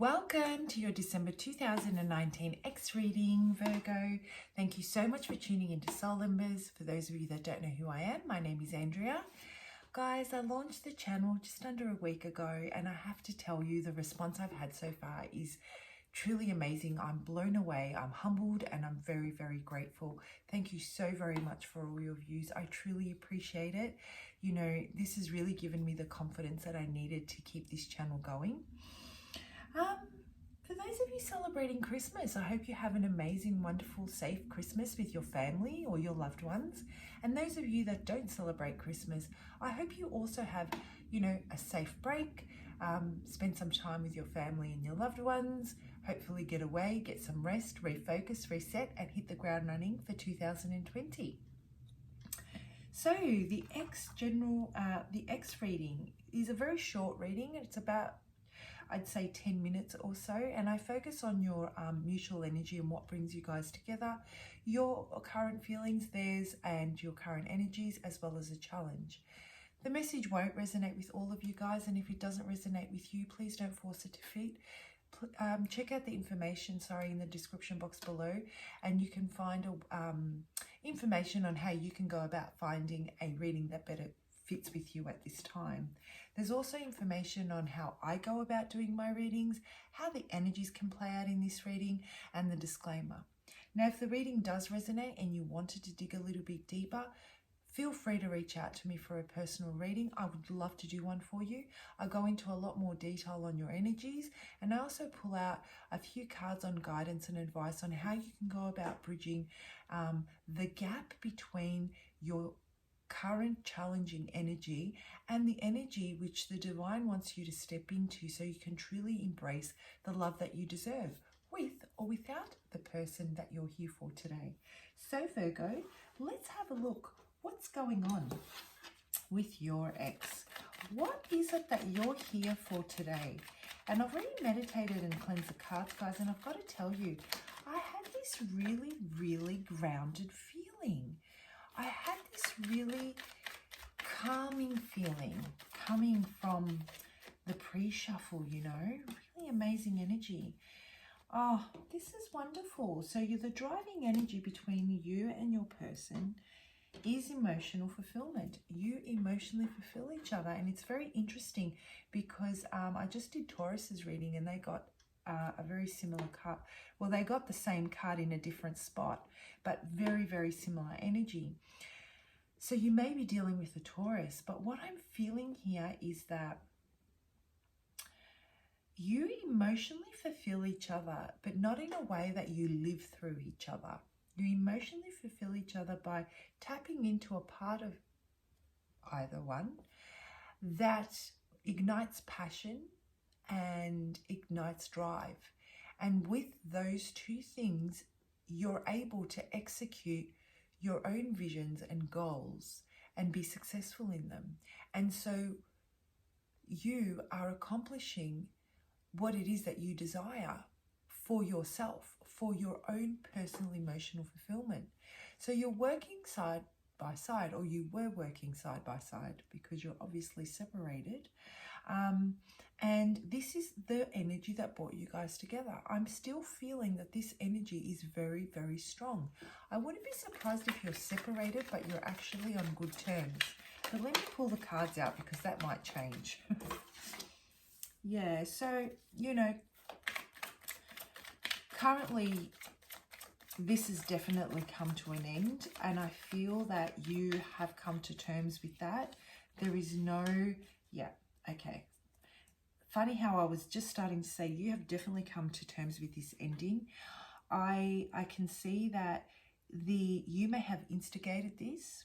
Welcome to your December 2019 X reading, Virgo. Thank you so much for tuning into Soul Embers. For those of you that don't know who I am, my name is Andrea. Guys, I launched the channel just under a week ago, and I have to tell you the response I've had so far is truly amazing. I'm blown away, I'm humbled, and I'm very, very grateful. Thank you so very much for all your views. I truly appreciate it. You know, this has really given me the confidence that I needed to keep this channel going. For those of you celebrating Christmas, I hope you have an amazing, wonderful, safe Christmas with your family or your loved ones. And those of you that don't celebrate Christmas, I hope you also have, a safe break, spend some time with your family and your loved ones, hopefully get away, get some rest, refocus, reset, and hit the ground running for 2020. So the X reading is a very short reading. It's about, I'd say, 10 minutes or so, and I focus on your mutual energy and what brings you guys together, your current feelings, theirs, and your current energies, as well as a challenge. The message won't resonate with all of you guys, and if it doesn't resonate with you, please don't force it to fit. Check out the information, in the description box below, and you can find information on how you can go about finding a reading that better fits with you at this time. There's also information on how I go about doing my readings, how the energies can play out in this reading, and the disclaimer. Now, if the reading does resonate and you wanted to dig a little bit deeper, feel free to reach out to me for a personal reading. I would love to do one for you. I go into a lot more detail on your energies, and I also pull out a few cards on guidance and advice on how you can go about bridging the gap between your current challenging energy and the energy which the divine wants you to step into, so you can truly embrace the love that you deserve, with or without the person that you're here for today. So Virgo, let's have a look. What's going on with your ex? What is it that you're here for today? And I've already meditated and cleansed the cards, guys, and I've got to tell you, I had this really, really grounded feeling. I had this really calming feeling coming from the pre-shuffle, really amazing energy. Oh, this is wonderful. So the driving energy between you and your person is emotional fulfillment. You emotionally fulfill each other, and it's very interesting because I just did Taurus's reading and they got a very similar card. Well, they got the same card in a different spot, but very, very similar energy. So you may be dealing with a Taurus, but what I'm feeling here is that you emotionally fulfill each other, but not in a way that you live through each other. You emotionally fulfill each other by tapping into a part of either one that ignites passion and ignites drive. And with those two things, you're able to execute your own visions and goals and be successful in them. And so you are accomplishing what it is that you desire for yourself, for your own personal emotional fulfillment. So you're working side by side, or you were working side by side because you're obviously separated. And this is the energy that brought you guys together. I'm still feeling that this energy is very, very strong. I wouldn't be surprised if you're separated, but you're actually on good terms. But let me pull the cards out because that might change. Yeah, so, currently this has definitely come to an end, and I feel that you have come to terms with that. There is no, okay. Funny how I was just starting to say you have definitely come to terms with this ending. I can see that you may have instigated this.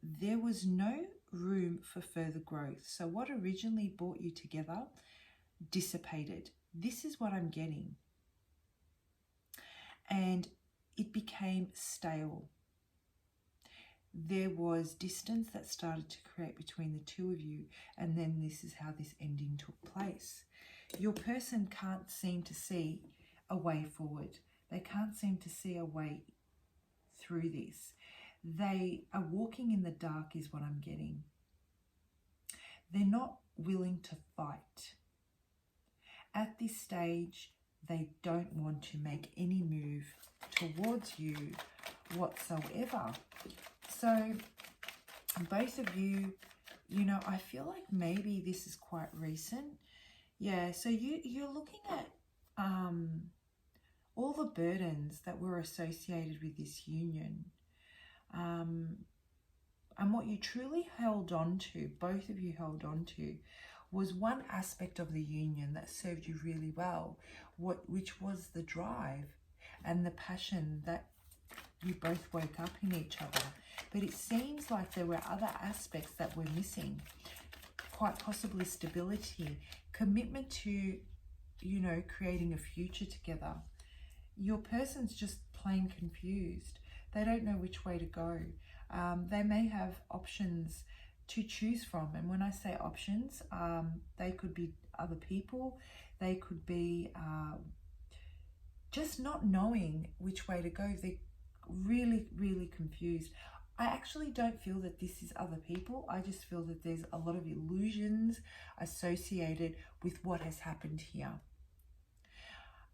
There was no room for further growth. So what originally brought you together dissipated. This is what I'm getting. And it became stale. There was distance that started to create between the two of you, and then this is how this ending took place. Your person can't seem to see a way forward. They can't seem to see a way through this. They are walking in the dark is what I'm getting. They're not willing to fight. At this stage, they don't want to make any move towards you whatsoever. So both of you, you know, I feel like maybe this is quite recent. Yeah, so you're looking at all the burdens that were associated with this union. And what you truly held on to, both of you held on to, was one aspect of the union that served you really well, which was the drive and the passion that you both woke up in each other. But it seems like there were other aspects that were missing, quite possibly stability, commitment to, you know, creating a future together. Your person's just plain confused. They don't know which way to go. They may have options to choose from. And when I say options, they could be other people. They could be just not knowing which way to go. They're really, really confused. I actually don't feel that this is other people. I just feel that there's a lot of illusions associated with what has happened here.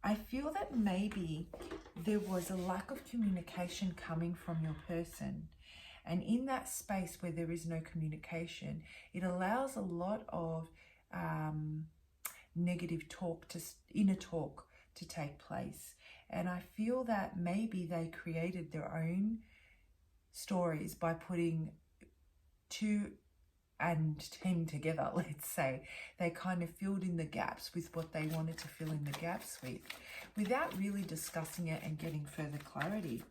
I feel that maybe there was a lack of communication coming from your person. And in that space where there is no communication, it allows a lot of negative talk, inner talk to take place. And I feel that maybe they created their own stories by putting 2 and 10 together, let's say. They kind of filled in the gaps with what they wanted to fill in the gaps with, without really discussing it and getting further clarity.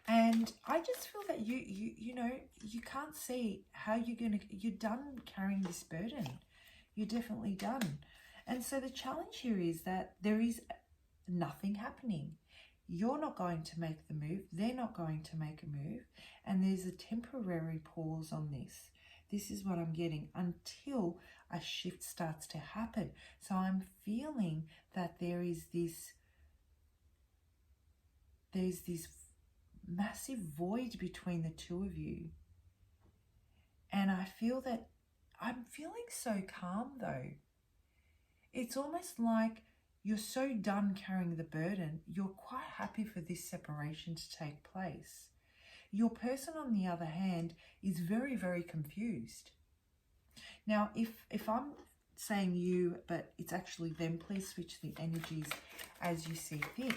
And I just feel that you know, you can't see how you're done carrying this burden. You're definitely done. And so the challenge here is that there is nothing happening. You're not going to make the move. They're not going to make a move. And there's a temporary pause on this. This is what I'm getting until a shift starts to happen. So I'm feeling that there's this massive void between the two of you. And I feel that I'm feeling so calm though. It's almost like you're so done carrying the burden, you're quite happy for this separation to take place. Your person, on the other hand, is very, very confused. Now, if I'm saying you, but it's actually them, please switch the energies as you see fit.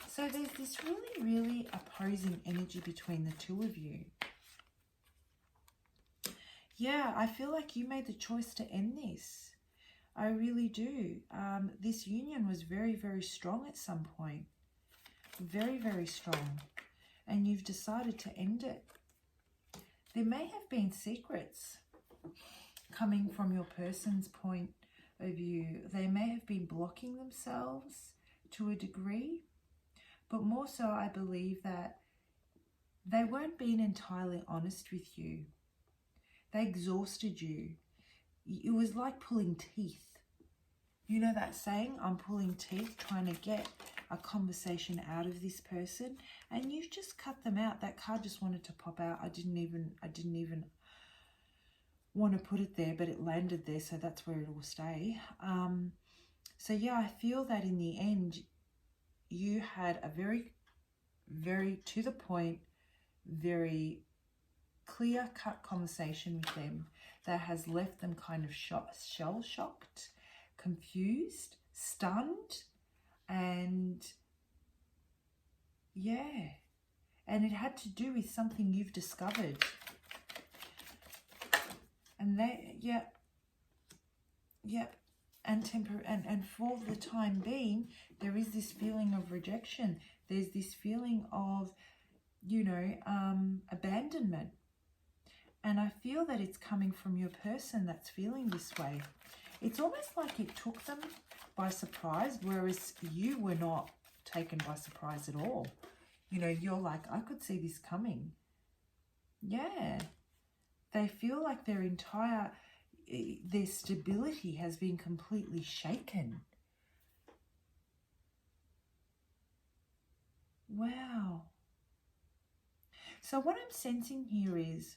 So there's this really, really opposing energy between the two of you. Yeah, I feel like you made the choice to end this. I really do. This union was very, very strong at some point. Very, very strong. And you've decided to end it. There may have been secrets coming from your person's point of view. They may have been blocking themselves to a degree. But more so, I believe that they weren't being entirely honest with you. They exhausted you. It was like pulling teeth. You know that saying, I'm pulling teeth, trying to get a conversation out of this person, and you've just cut them out. That card just wanted to pop out. I didn't even want to put it there, but it landed there, so that's where it will stay. So yeah, I feel that in the end, you had a very, very to the point, very clear-cut conversation with them that has left them kind of shell-shocked, confused, stunned, and yeah, and it had to do with something you've discovered. And they, yeah, and for the time being, there is this feeling of rejection. There's this feeling of, you know, abandonment. And I feel that it's coming from your person that's feeling this way. It's almost like it took them by surprise, whereas you were not taken by surprise at all. You know, you're like, I could see this coming. Yeah. They feel like their stability has been completely shaken. Wow. So what I'm sensing here is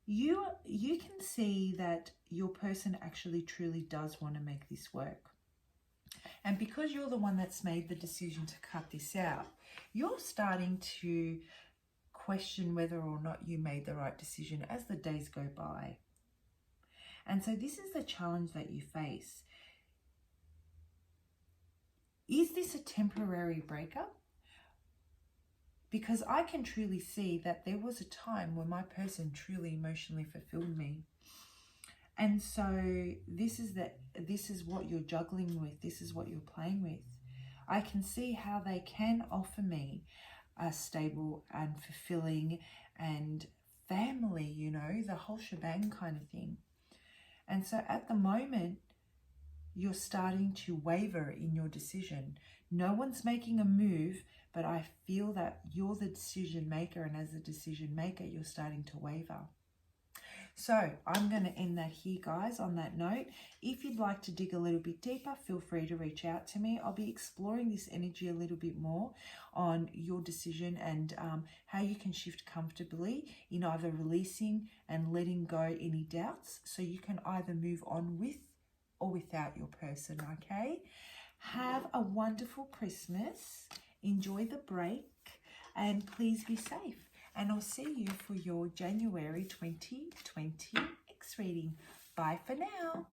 you can see that your person actually truly does want to make this work. And because you're the one that's made the decision to cut this out, you're starting to question whether or not you made the right decision as the days go by. And so this is the challenge that you face. Is this a temporary breakup? Because I can truly see that there was a time when my person truly emotionally fulfilled me. And so this is what you're juggling with. This is what you're playing with. I can see how they can offer me a stable and fulfilling and family, you know, the whole shebang kind of thing. And so at the moment, you're starting to waver in your decision. No one's making a move, but I feel that you're the decision maker, and as a decision maker, you're starting to waver. So I'm going to end that here, guys, on that note. If you'd like to dig a little bit deeper, feel free to reach out to me. I'll be exploring this energy a little bit more on your decision and how you can shift comfortably in either releasing and letting go any doubts, so you can either move on with or without your person, okay? Have a wonderful Christmas. Enjoy the break and please be safe. And I'll see you for your January 2020 X reading. Bye for now.